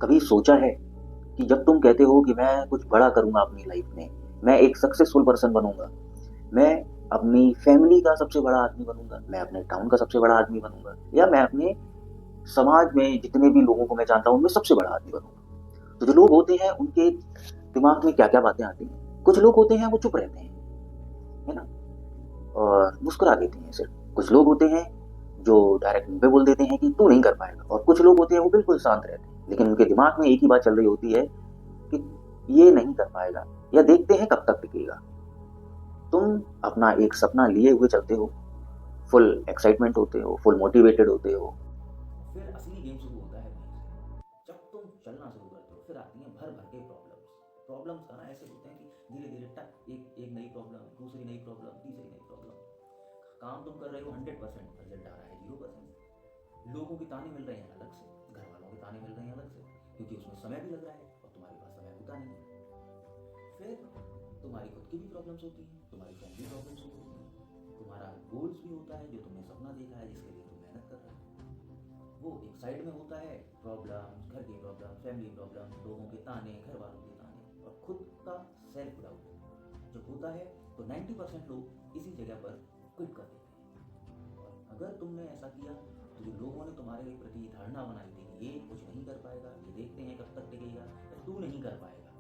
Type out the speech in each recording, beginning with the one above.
कभी सोचा है कि जब तुम कहते हो कि मैं कुछ बड़ा करूंगा अपनी लाइफ में, मैं एक सक्सेसफुल पर्सन बनूंगा, मैं अपनी फैमिली का सबसे बड़ा आदमी बनूंगा, मैं अपने टाउन का सबसे बड़ा आदमी बनूंगा, या मैं अपने समाज में जितने भी लोगों को मैं जानता हूँ उनमें सबसे बड़ा आदमी बनूंगा। तो जो लोग होते हैं उनके दिमाग में क्या क्या बातें आती हैं। कुछ लोग होते हैं वो चुप रहते हैं, है ना, और मुस्कुरा देते हैं सिर्फ। कुछ लोग होते हैं जो डायरेक्ट मुंह पे बोल देते हैं कि तू नहीं कर पाएगा, और कुछ लोग होते हैं वो बिल्कुल शांत रहते हैं, लेकिन उनके दिमाग में एक ही बात चल रही होती है कि ये नहीं कर पाएगा, या देखते हैं कब तक टिकेगा। तुम अपना एक सपना लिए हुए चलते हो, फुल एक्साइटमेंट होते हो, फुल मोटिवेटेड होते हो। फिर असली गेम शुरू होता है वहीं से। जब तुम चलना शुरू करते हो फिर आती हैं भर भर के प्रॉब्लम्स। प्रॉब्लम्स का ना ऐसे होते हैं कि धीरे धीरे टक एक एक नई प्रॉब्लम, दूसरी नई प्रॉब्लम, तीसरी नई प्रॉब्लम। काम तुम कर रहे हो 100%, रिजल्ट आ रहा है 0%। लोगों के ताने मिल रहे हैं अलग से, घर वालों के ताने मिल रहे हैं अलग से, क्योंकि उसमें समय भी लग रहा है और तुम्हारे पास समय होता नहीं है। फिर तुम्हारी खुद की भी प्रॉब्लम्स होती हैं, तुम्हारी फैमिली प्रॉब्लम्स भी होती हैं, तुम्हारा गोल्स भी होता है जो तुमने सपना देखा है जिसके लिए तुम मेहनत कर रहे हो। वो एक साइड में होता है प्रॉब्लम्स, घर की प्रॉब्लम, फैमिली प्रॉब्लम, लोगों के ताने, घर वालों के ताने, और खुद का सेल्फ डाउट जब होता है तो 90% लोग इसी जगह पर क्विट कर देते हैं। और अगर तुमने ऐसा किया तो जो लोगों ने तुम्हारे प्रति धारणा बनाई थी कि ये कुछ नहीं कर पाएगा, ये देखते हैं कब तक टिकेगा, या तू नहीं कर पाएगा,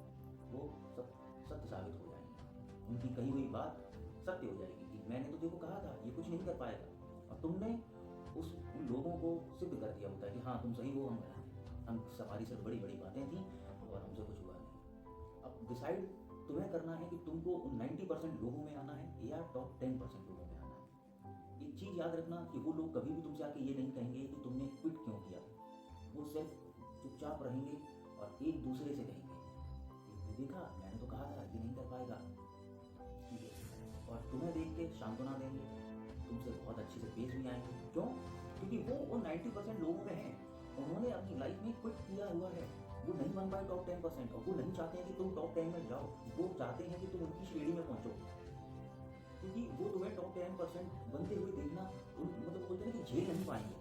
वो सब सत्य साबित हो जाएंगे। उनकी कही हुई बात सत्य हो जाएगी कि मैंने तो देखो कहा था ये कुछ नहीं कर पाएगा, और तुमने उन लोगों को सिद्ध कर दिया होता है कि हाँ तुम सही हो, हम गलत हैं, हम हमारी सिर्फ बड़ी बड़ी बातें थी और हमसे कुछ हुआ नहीं। अब डिसाइड तुम्हें करना है कि तुमको उन 90% लोगों में आना है या टॉप 10% लोगों में आना है। एक चीज़ याद रखना कि वो लोग कभी भी तुमसे आके ये नहीं कहेंगे कि तुमने क्विट क्यों किया। वो सिर्फ चुपचाप रहेंगे और एक दूसरे से कहेंगे कि देखा मैंने तो कहा था ये नहीं कर पाएगा, और तुम्हें देख के सांत्वना देंगे, तुमसे बहुत अच्छे से पेश भी आएंगे। क्यों? क्योंकि वो उन 90% लोगों में हैं, उन्होंने अपनी लाइफ में क्विट किया हुआ है। वो नहीं बन पाए टॉप 10%, और वो नहीं चाहते हैं कि तुम टॉप 10 में जाओ, वो चाहते हैं कि तुम उनकी श्रेणी में पहुंचो। क्योंकि वो तुम्हें टॉप 10% बनते हुए देखना मतलब बोलते हैं कि झेल नहीं पाएंगे।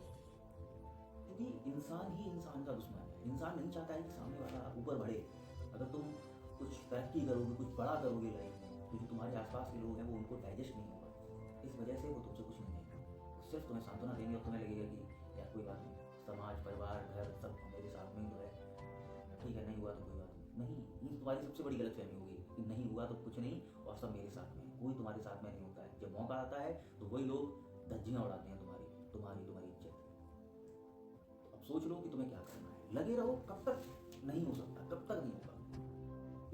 क्योंकि इंसान ही इंसान का दुश्मन है। इंसान नहीं चाहता है कि सामने वाला ऊपर बढ़े। अगर तुम कुछ तरक्की करोगे, कुछ बड़ा करोगे लाइफ में, तो जो तुम्हारे आसपास के लोग हैं वो उनको डाइजेस्ट नहीं होगा, इस वजह से वो तुमसे कुछ नहीं देंगे। सिर्फ तुम्हें सांत्वना देंगे और तुम्हें लगेगा कि यार कोई बात नहीं, समाज, परिवार, घर सब मेरे साथ में ही तो है, ठीक है, नहीं हुआ तो कोई बात नहीं। ये तुम्हारी सबसे बड़ी गलतफहमी होगी कि नहीं हुआ तो कुछ नहीं और सब मेरे साथ में है। कोई तुम्हारे साथ में नहीं होता है। जब मौका आता है तो वही लोग धज्जियाँ उड़ाते हैं तुम्हारी तुम्हारी तुम्हारी इज्जत। तो अब सोच लो कि तुम्हें क्या करना है। लगे रहो, कब तक नहीं हो सकता, कब तक नहीं होगा।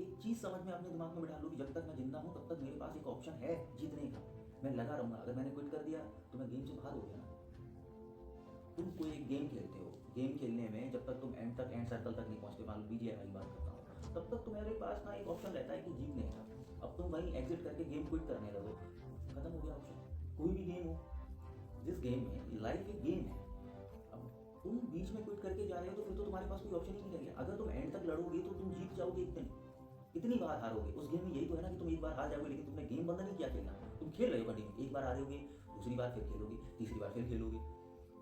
एक चीज़ समझ में अपने दिमाग में बिठा लो कि जब तक मैं जिंदा हूँ तब तक मेरे पास एक ऑप्शन है जीतने का। मैं लगा रहूँगा। अगर मैंने क्विट कर दिया तो मैं गेम से बाहर हो गया ना। तुम कोई एक गेम खेलते हो, गेम खेलने में जब तक तुम एंड सर्कल तक नहीं पहुंचते, मान लो बीजीएमआई की बात करता हूँ, तब तक तुम्हारे पास ना एक ऑप्शन रहता है कि जीतने का। अब तुम वहीं एग्जिट करके गेम क्विट करने लगो, खत्म हो गया ऑप्शन। कोई भी गेम हो, जिस गेम में लाइफ एक गेम है, अब तुम बीच में क्विट करके जा रहे हो तो फिर तो तुम्हारे पास कोई ऑप्शन ही नहीं रह गया। अगर तुम एंड तक लड़ोगे तो तुम जीत जाओगे एक दिन। कितनी बार हारोगे उस गेम में, यही तो है ना कि तुम एक बार हार जाओगे लेकिन तुमने गेम बंद नहीं किया खेलना। तुम खेल रहे हो कंटिन्यू, एक बार हारोगे, दूसरी बार फिर खेलोगे, तीसरी बार फिर खेलोगे।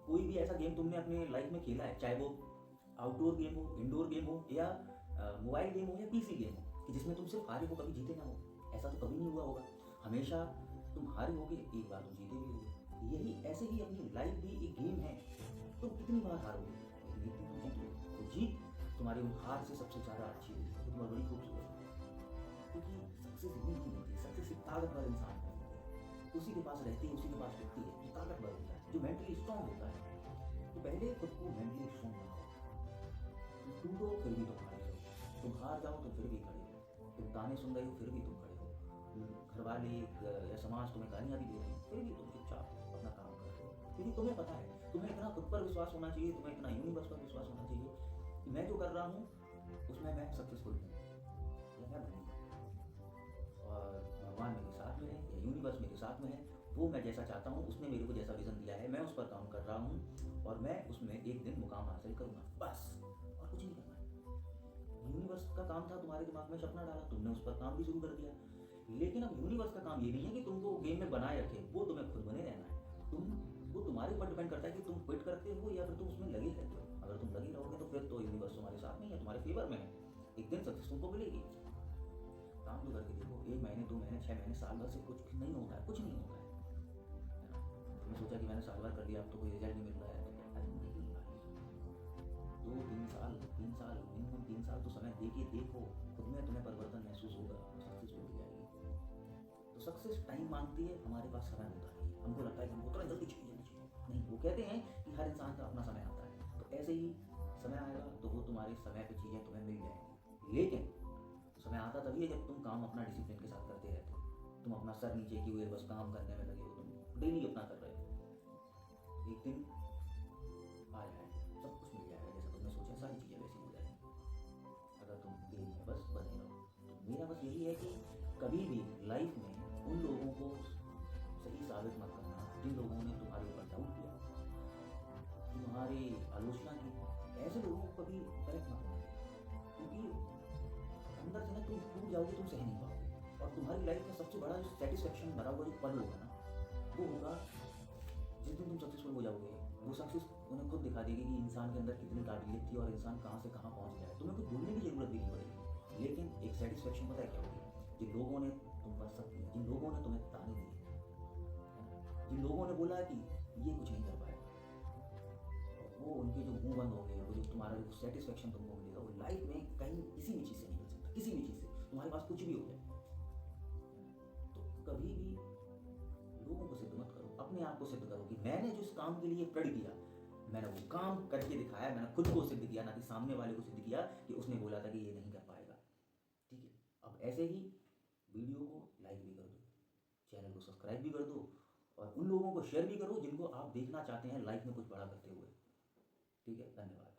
कोई भी ऐसा गेम तुमने अपने लाइफ में खेला है, चाहे वो आउटडोर गेम हो, इंडोर गेम हो, या मोबाइल गेम हो, या पीसी गेम हो, कि जिसमें तुम सिर्फ हारे हो, कभी जीते ना हो? ऐसा तो कभी नहीं हुआ होगा। हमेशा तुम हारे होगे, एक बार तुम जीते भी होगे। यही ऐसे ही अपनी लाइफ भी एक गेम है। तुम कितनी बार हारोगे लेकिन एक दिन तुम जीतोगे। तो जीत तुम्हारी उन हार से सबसे ज़्यादा अच्छी होगी, तो तुम्हारी बड़ी खूबसूरत है। क्योंकि सक्सेस इतनी नहीं होती। सक्सेस एक ताकतवर इंसान है, उसी के पास रहती है, उसी के पास टिकती है जो ताकतवर होता है, जो मेंटली स्ट्रांग होता है। तो पहले खुद को मेंटली स्ट्रांग बनाओ। तुम टूटो फिर भी तुम खड़े हो, तुम हार जाओ तो फिर भी खड़े हो, तुम ताने सुन रहे हो फिर भी तुम खड़े हो, घर वाले या समाज तुम्हें गालियाँ भी दे रहे हैं फिर भी तुम चुपचाप अपना काम कर रहे हो। क्योंकि तुम्हें पता है, तुम्हें इतना खुद पर विश्वास होना चाहिए, तुम्हें इतना यूनिवर्स पर विश्वास होना चाहिए कि मैं जो कर रहा हूँ उसमें मैं सक्सेसफुल हूँ या मैं बनूँगा। और भगवान मेरे साथ में है या यूनिवर्स मेरे साथ में है, वो मैं जैसा चाहता हूँ, उसने मेरे को जैसा विज़न दिया है, मैं उस पर काम कर रहा हूँ और मैं उसमें एक दिन मुकाम हासिल करूँगा, बस। और कुछ नहीं करना है। यूनिवर्स का काम था तुम्हारे दिमाग में सपना डाला, तुमने उस पर काम भी शुरू कर दिया। लेकिन अब यूनिवर्स का काम ये नहीं है कि तुमको गेम में बनाए रखे, वो तुम्हें खुद बने रहना है। वो तुम्हारे ऊपर डिपेंड करता है कि तुम क्विट करते हो या फिर तुम उसमें लगे रहते हो। अगर तुम लगे रहोगे तो फिर तो यूनिवर्स तुम्हारे साथ में ही है, तुम्हारे फेवर में है, एक दिन सक्सेस तुमको मिलेगी। काम तो करके देखो, 1 महीने 2 महीने 6 महीने साल भर से कुछ नहीं होता है, कुछ नहीं होता है ना। तुमने सोचा कि मैंने साल भर कर लिया, अब तो कोई रिजल्ट नहीं मिल रहा है, तो क्या नहीं भाई, 2-3 साल, 3 साल, मिनिमम 3 साल तो समय दे के देखो, खुद में तुम्हें परिवर्तन महसूस होगा, सक्सेस मिल जाएगी। तो सक्सेस टाइम मांगती है, हमारे पास समय होता नहीं है, हमको लगता है कि हमको तुरंत जल्दी चाहिए नहीं। वो कहते हैं कि हर इंसान का अपना समय आता है, तो ऐसे ही समय आएगा तो वो तुम्हारे समय पे चीज़ें तुम्हें मिल जाएंगी। लेकिन समय आता तभी है जब तुम काम अपना डिसिप्लिन के साथ करते रहते हो, तुम अपना सर नीचे किए हुए बस काम करने में लगे हो, तुम डेली अपना कर रहे हो, एक दिन आ जाएगा, सब कुछ मिल जाएगा जैसा तुमने सोचा, सारी चीज़ें वैसी हो जाएंगी अगर तुम गेम में बस बने रहो। तो मेरा बस यही है कि कभी भी लाइफ में उन लोगों को सही साबित मत करना जिन लोगों ने तुम्हारे ऊपर डाउट किया, तुम्हारी आलोचना की, ऐसे लोगों को कभी करेक्ट मत करना, क्योंकि अंदर से ना तुम टूट जाओगे, तुम सह नहीं पाओगे। और तुम्हारी लाइफ में सबसे बड़ा जो सेटिस्फेक्शन भरा हुआ जो पल होगा ना, वो होगा जिस दिन तुम सक्सेसफुल हो जाओगे। वो सक्सेस उन्हें खुद दिखा देगी कि इंसान के अंदर कितनी काबिलियत थी और इंसान कहाँ से कहाँ पहुँच गया है। तुम्हें कुछ बोलने की जरूरत भी नहीं पड़ेगी, लेकिन एक सेटिस्फेक्शन पता है क्या होगी, जिन लोगों ने तुम पर सब किया, जिन लोगों ने तुम्हें ताने दिए, जिन लोगों ने बोला कि ये कुछ नहीं कर पाएगा, वो उनके जो मुंह बंद हो गए, वो जो तुम्हारा जो सेटिस्फेक्शन तुमको मिलेगा, वो लाइफ में कहीं किसी भी चीज़ से नहीं मिल सकता, किसी भी चीज़ से, तुम्हारे पास कुछ भी हो जाए। तो कभी भी लोगों को सिद्ध मत करो, अपने आप को सिद्ध करो कि मैंने जिस काम के लिए प्रण किया, मैंने वो काम करके दिखाया, मैंने खुद को सिद्ध किया, ना कि सामने वाले को सिद्ध किया कि उसने बोला था कि ये नहीं कर पाएगा। ठीक है, अब ऐसे ही वीडियो को लाइक भी कर दो, चैनल को सब्सक्राइब भी कर दो, और उन लोगों को शेयर भी करो जिनको आप देखना चाहते हैं लाइफ में कुछ बड़ा करते हुए। ठीक है, धन्यवाद।